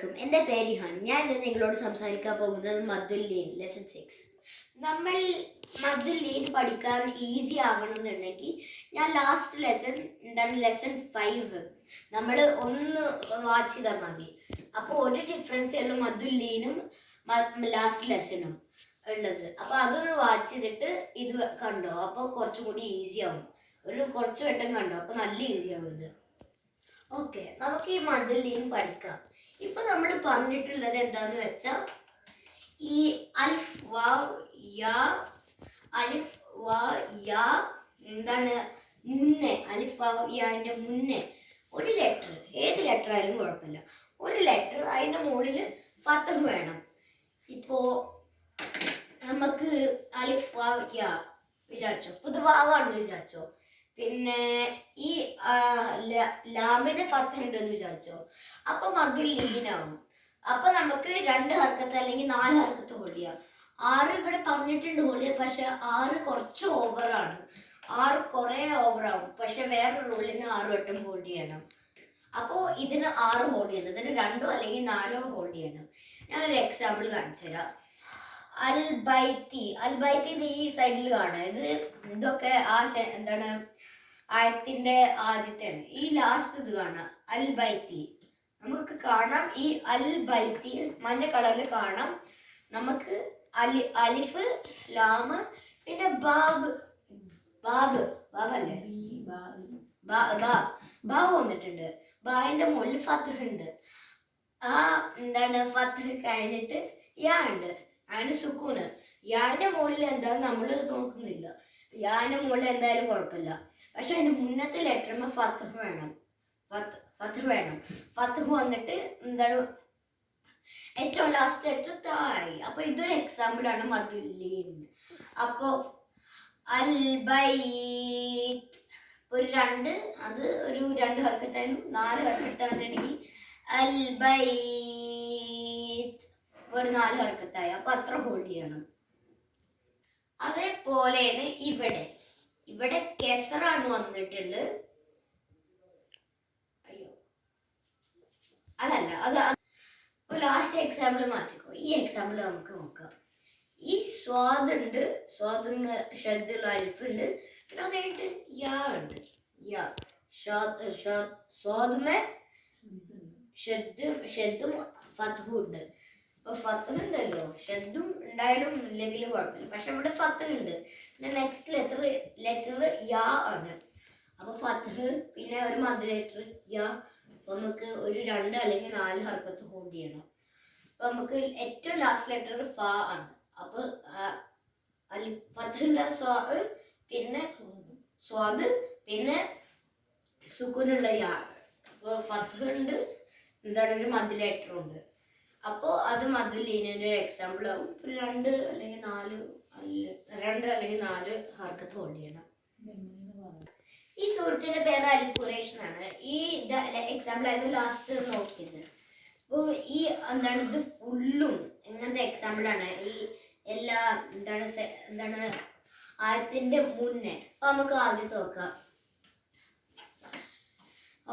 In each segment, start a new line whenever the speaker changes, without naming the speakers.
അലൈക്കും. എൻ്റെ പേര് ഇഹാൻ. ഞാൻ ഇന്ന് നിങ്ങളോട് സംസാരിക്കാൻ പോകുന്നത് മദ്ദുല്ലീൻ ലെസൺ 6. നമ്മൾ മദ്ദുല്ലീൻ പഠിക്കാൻ ഈസി ആവണമെന്നുണ്ടെങ്കിൽ ഞാൻ ലാസ്റ്റ് ലെസൺ ലെസൺ 5 നമ്മൾ ഒന്ന് വാച്ച് ചെയ്താൽ മതി. അപ്പോൾ ഒരു ഡിഫറൻസ് ഉള്ളൂ മദ്ദുല്ലീനും ലാസ്റ്റ് ലെസണും ഉള്ളത്. അപ്പോൾ അതൊന്ന് വാച്ച് ചെയ്തിട്ട് ഇത് കണ്ടോ, അപ്പോൾ കുറച്ചും കൂടി ഈസി ആവും. ഒരു കുറച്ച് വട്ടം കണ്ടോ, അപ്പോൾ നല്ല ഈസി ആവും ഇത്. ഓക്കെ, നമുക്ക് ഈ മദ്ദുല്ലീൻ പഠിക്കാം. ഇപ്പൊ നമ്മൾ പറഞ്ഞിട്ടുള്ളത് എന്താന്ന് വെച്ചാൽ ഈ അലിഫ് വാവ് യാ എന്താണ് മുന്നേ അലിഫ് വാവ് യാന്റെ മുന്നേ ഒരു ലെറ്റർ, ഏത് ലെറ്റർ ആയാലും കുഴപ്പമില്ല, ഒരു ലെറ്റർ അതിന്റെ മുകളിൽ ഫത്തഹ് വേണം. ഇപ്പോ നമുക്ക് അലിഫ് വാവ് യാ വിചാരിച്ചോ, ഇപ്പൊ ഇത് വാവാണെന്ന് വിചാരിച്ചോ, പിന്നെ ഈ ലാമിന് ഫത്തഹ് ഉണ്ടെന്ന് വിചാരിച്ചോ, അപ്പൊ മദ്ദുല്ലീനാവും. അപ്പൊ നമുക്ക് 2 ഹർക്കത്ത് അല്ലെങ്കിൽ 4 ഹർക്കത്ത് ഹോൾഡ് ചെയ്യാം. 6 ഇവിടെ പറഞ്ഞിട്ടുണ്ട് ഹോൾഡ് ചെയ്യാം, പക്ഷെ 6 കുറച്ച് ഓവറാണ്. 6 കുറെ ഓവറാവും. പക്ഷെ വേറെ റൂളിന് 6 വട്ടം ഹോൾഡ് ചെയ്യണം. അപ്പോൾ ഇതിന് 6 ഹോൾഡ് ചെയ്യണം, ഇതിന് 2 അല്ലെങ്കിൽ 4 ഹോൾഡ് ചെയ്യണം. ഞാനൊരു എക്സാമ്പിൾ കാണിച്ചു തരാം. അൽ ബൈത്തി ഈ സൈഡിൽ കാണാം. ഇതൊക്കെ എന്താണ് ആയത്തിന്റെ ആദ്യത്തെയാണ്. ഈ ലാസ്റ്റ് ഇത് കാണാം അൽ ബൈത്തി. നമുക്ക് കാണാം ഈ അൽ ബൈത്തി മഞ്ഞ കളറിൽ കാണാം. നമുക്ക് അലിഫ് ലാമ് പിന്നെ ബാബല്ലേ ബാബ് വന്നിട്ടുണ്ട്. ബാന്റെ മുകളിൽ ഫത്തഹ് ഉണ്ട്. ആ ഫത്തഹ് കഴിഞ്ഞിട്ട് യാ ഉണ്ട്, അതിന് സുക്കൂന്. യാന്റെ മുകളിൽ എന്താന്ന് നമ്മൾ നോക്കുന്നില്ല. യാന്റെ മുകളിൽ എന്തായാലും കുഴപ്പമില്ല, പക്ഷെ അതിന്റെ മുന്നത്തെ ലെറ്ററിന് ഫത്തഹ് വേണം. ഫത്തഹ് വന്നിട്ട് ഏറ്റവും ലാസ്റ്റ് ലെറ്റർ തായി. അപ്പൊ ഇതൊരു എക്സാമ്പിൾ ആണ് മദ്ദുല്ലീൻ. അപ്പൊ അൽ ബൈത്ത് ഒരു 2, അത് ഒരു 2 ഹർക്കത്തായിരുന്നു. 4 ഹർക്കത്താണെങ്കിൽ അൽ ബൈത്ത് ഒരു 4 ഹർക്കത്തായി. അപ്പൊ അത്ര ഹോൾഡ് ചെയ്യണം. അതേപോലെയാണ് ഇവിടെ കെസറാണ് വന്നിട്ടുള്ളത്. അതല്ല, ലാസ്റ്റ് എക്സാമ്പിൾ മാറ്റിക്കോ. ഈ എക്സാമ്പിൾ നമുക്ക് നോക്കാം. ഈ സ്വാദുണ്ട്, സ്വാദ് ഷദ്ദുൽ അലിഫ് ഉണ്ട്, പിന്നെ അതായിട്ട് യാ ഉണ്ട്. സ്വാദുമേ ഷദ്ദും ഫത്തഹും ഉണ്ട്. അപ്പൊ ഫത്തഹ് ഉണ്ടല്ലോ, ഷദ്ദും ഉണ്ടായാലും ഇല്ലെങ്കിലും കുഴപ്പമില്ല, പക്ഷെ ഇവിടെ ഫത്തഹ് ഉണ്ട്. പിന്നെ നെക്സ്റ്റ് ലെറ്റർ യാ ആണ്. അപ്പൊ ഫത്തഹ് പിന്നെ ഒരു മദ് ലെറ്റർ യാ. അപ്പൊ നമുക്ക് ഒരു 2 അല്ലെങ്കിൽ 4 ഹർക്കത്ത് ഹോൾഡ് ചെയ്യണം. അപ്പൊ നമുക്ക് ഏറ്റവും ലാസ്റ്റ് ലെറ്റർ ഫ ആണ്. അപ്പൊ ഫത്തഹുള്ള സ്വാദ്, പിന്നെ സ്വാദ്, പിന്നെ സുക്കൂനുള്ള യാ. അപ്പൊ ഫത്തഹ് ഉണ്ട്, ഒരു മദ് ലെറ്റർ ഉണ്ട്. അപ്പോ അത് മദ്ദുല്ലീനിന്റെ എക്സാമ്പിൾ ആവും. 2 അല്ലെങ്കിൽ 4 ഹർക്കത്ത് ഹോൾഡ് ചെയ്യണം. ഈ സൂറത്തിന്റെ പേര് അൽ ഖുറൈഷ് എന്നാണ്. ഈ എക്സാമ്പിൾ ആയിരുന്നു ലാസ്റ്റ് നോക്കിയത്. അപ്പോൾ ഈ ഇത് ഫുള്ളും എങ്ങനത്തെ എക്സാമ്പിൾ ആണ്. ഈ എല്ലാ ആയത്തിന്റെ മുന്നേ. അപ്പൊ നമുക്ക് ആദ്യത്തെ നോക്കാം.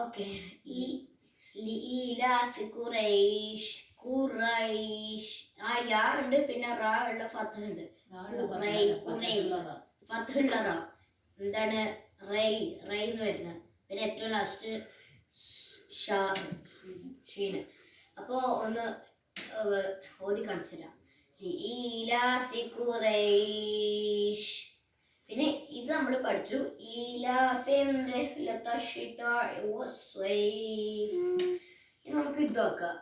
ഓക്കെ, ഈ ഖുറൈഷ് ആ യാ ഉണ്ട്, പിന്നെ റാ ഉള്ള ഫത്തഹ് ഉണ്ട്. ഫത്തഹുള്ള റാ റൈ എന്ന് വരുന്നത്. പിന്നെ ഏറ്റവും ലാസ്റ്റ് ഷീന്. അപ്പോ ഒന്ന് ഓതി കാണിച്ചു തരാം. പിന്നെ ഇത് നമ്മൾ പഠിച്ചു. നമുക്ക് ഇത് നോക്കാം.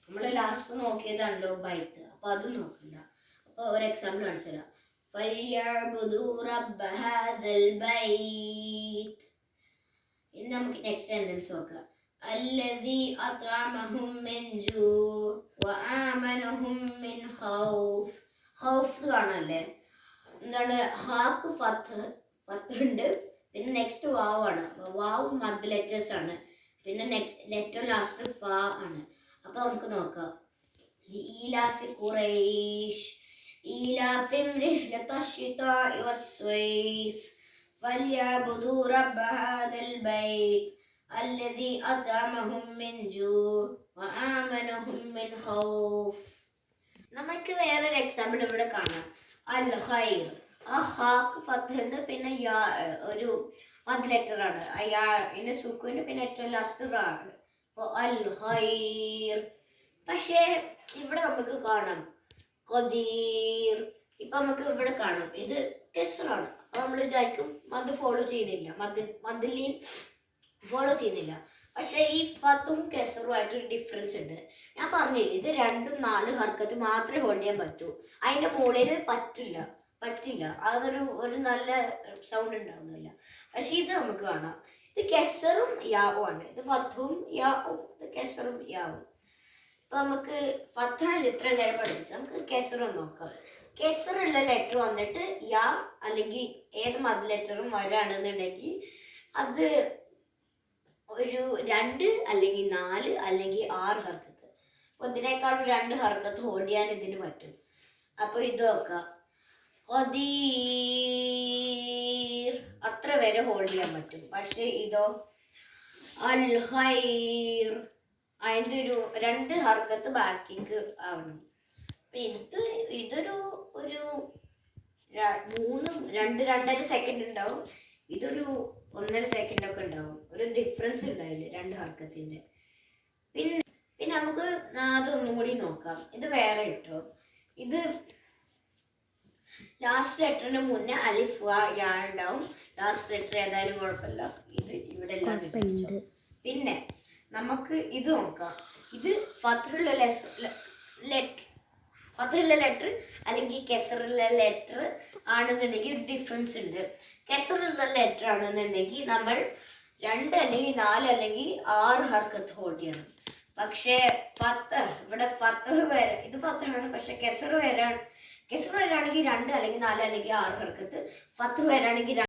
നമ്മള് ലാസ്റ്റ് നോക്കിയതാണല്ലോ ബൈത്ത്. അപ്പൊ അതും നോക്കണ്ട. അപ്പൊ ഒരു എക്സാമ്പിൾ കാണിച്ചു തരാം. ഇനി നമുക്ക് നെക്സ്റ്റ് സെന്റൻസ് നോക്കാം. الذي أطعمهم من جوع وآمنهم من خوف. ഖൗഫ് കാണല്ലേ, ഹാക്ക് ഫത്തഹ് ഉണ്ട്, പിന്നെ നെക്സ്റ്റ് വാവാണ്. വാവ് മദ് ലെറ്റേഴ്സ് ആണ്. പിന്നെ ലെറ്റർ ലാസ്റ്റ് ഫ ആണ്. അപ്പൊ നമുക്ക് നോക്കാം. ഈലാഫി ഖുറൈഷ് ഈലാഫിം റിഹ്ലതശ് ശിതാഇ വസ്സൈഫ് ഫല്യഅബ്ദു റബ്ബ ഹാദൽ ബൈത്ത് الذي أطعمهم من جوع وآمنهم من خوف. നമുക്ക് വേറൊരു എക്സാമ്പിൾ ഇവിടെ കാണാം. അൽ ഖൈർ. ആ ഹാക്ക് ഫത്തുണ്ട്, പിന്നെ യാ ഒരു മദ് ലെറ്റർ ആണ്. ഇതിന്റെ സുക്കുണ്ട്, പിന്നെ ഏറ്റവും ലാസ്റ്റ് റാ ആണ്. അപ്പോൾ അൽ ഖൈർ. പക്ഷേ ഇവിടെ നമുക്ക് കാണാം ഖദീർ. ഇപ്പൊ നമുക്ക് ഇവിടെ കാണാം ഇത് കെസറാണ്. അപ്പൊ നമ്മൾ വിചാരിക്കും മദ് ഫോളോ ചെയ്യുന്നില്ല, മദ്ലീൻ ഫോളോ ചെയ്യുന്നില്ല. പക്ഷെ ഈ ഫത്തും കെസറും ആയിട്ടൊരു ഡിഫറൻസ് ഉണ്ട്. ഞാൻ പറഞ്ഞില്ലേ, ഇത് 2ഉം 4 ഹർക്കത്ത് മാത്രമേ ഹോൾഡ് ചെയ്യാൻ പറ്റൂ. അതിന്റെ മുകളിൽ പറ്റില്ല. അതൊരു നല്ല സൗണ്ട് ഉണ്ടാവുന്നില്ല. പക്ഷെ ഇത് നമുക്ക് കാണാം, ഇത് കെസറും യാവും ആണ്. ഇത് ഫത്തും യാവും, ഇത് കെസറും യാവും. അപ്പൊ നമുക്ക് ഫത്താൽ ഇത്ര നേരം പഠിച്ചു, നമുക്ക് കെസറും നോക്കാം. കെസറുള്ള ലെറ്റർ വന്നിട്ട് യാ അല്ലെങ്കിൽ ഏത് മദ് ലെറ്ററും വരാണെന്നുണ്ടെങ്കിൽ അത് ഒരു 2 അല്ലെങ്കിൽ 4 അല്ലെങ്കിൽ 6 ഹർക്കത്ത്. അപ്പൊ ഇതിനേക്കാളും 2 ഹർക്കത്ത് ഹോൾഡ് ചെയ്യാൻ ഇതിന് പറ്റും. അപ്പൊ ഇത് നോക്കാം, ഖദീർ അത്ര വരെ ഹോൾഡ് ചെയ്യാൻ പറ്റും. പക്ഷെ ഇതോ അൽ ഖൈർ, അതിന്റെ ഒരു 2 ഹർക്കത്ത് ബാക്കിക്ക് ആവണം. ഇതൊരു 2.5 സെക്കൻഡ് ഉണ്ടാവും. ഇതൊരു 1.5 സെക്കൻഡ് ഒക്കെ ഉണ്ടാവും. ഒരു ഡിഫറൻസ് ഉണ്ടായില്ല 2 ഹർക്കത്തിന്റെ. പിന്നെ നമുക്ക് അതൊന്നും കൂടി നോക്കാം. ഇത് വേറെ കിട്ടോ. ഇത് ലാസ്റ്റ് ലെറ്ററിന് മുന്നേ അലിഫ് യാ ഉണ്ടാവും. ലാസ്റ്റ് ലെറ്റർ ഏതായാലും കുഴപ്പമില്ല, ഇത് ഇവിടെ എല്ലാം വിചാരിച്ചോ. പിന്നെ നമുക്ക് ഇത് നോക്കാം. ഇത് ഫത്തുള്ള ലെറ്റർ അല്ലെങ്കിൽ കെസറുള്ള ലെറ്റർ ആണെന്നുണ്ടെങ്കിൽ ഒരു ഡിഫറൻസ് ഉണ്ട്. കെസറുള്ള ലെറ്റർ ആണെന്നുണ്ടെങ്കിൽ നമ്മൾ 2 അല്ലെങ്കിൽ 4 അല്ലെങ്കിൽ 6 ഹർക്കത്ത് ഹോൾഡ് ചെയ്യണം. പക്ഷേ ഇവിടെ ഫത്തഹ് വരെ, ഇത് ഫത്തഹാണ്. പക്ഷെ കെസർ വരാണെങ്കിൽ 2 അല്ലെങ്കിൽ 4 അല്ലെങ്കിൽ 6 ഹർക്കത്ത്. ഫത്തഹ് വരാണെങ്കിൽ